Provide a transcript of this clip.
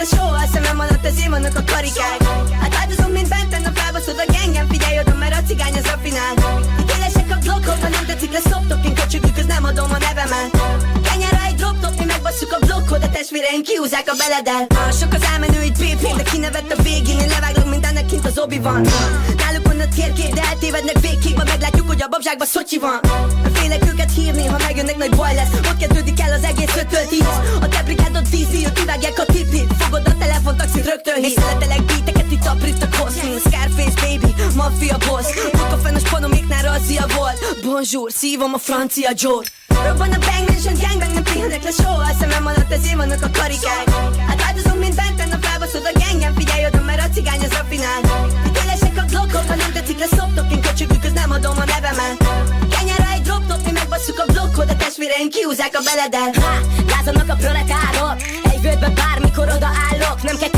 a show, a szemem alatt az én vannak a karikák. Hát áldozom, mint benten a felbaszod a gengem. Figyelj oda, mert a cigány az rafinált. Itt élesek a blokkok, ha nem tetszik lesz szoptok. Én köcsögük, az nem adom a nevemet. Kenyára egy drop top, mi megbasszuk a blokkot. A testvéreim kiúzzák a beledel. Sok az elmenő itt BP-n, de kinevett a végén. Én leváglak mindennek kint az Obi-Wan. Náluk van a térkép, de eltévednek végképp. Meglátjuk, hogy a babzsákban Szocsi van. Félek őket hívni, ha megjönnek, nagy baj lesz. Ott kezdődik el az egész 5-től 10. A te brigádod DC, ott kivágják a tiplit. Fogod a telefontaxit, rögtön hív. És szeletelek beateket, itt aprít a kosz. Scarface baby, mafia boss. Buka fenn a spanomiknál razzia volt. Bonjour, szívom a francia Joe-t. Robban a bang nation, gangbang, nem pihenek le soha. A szemem alatt az én vannak a karikák. Hát áldozom, mint benten a felbaszod a gengem. Figyelj oda, mert a cigány az rafinált. Itt élesek a blokkok, ha nem tetszik lesz szoptok. Én köcsögük, az nem adom a nevemet. Kenyára egy drop top, mi megbasszuk a blokkot. A testvéreim kiúzzák a beledel. Lázadnak a proletárok, egy völgybe bármikor odaállok. Nem kell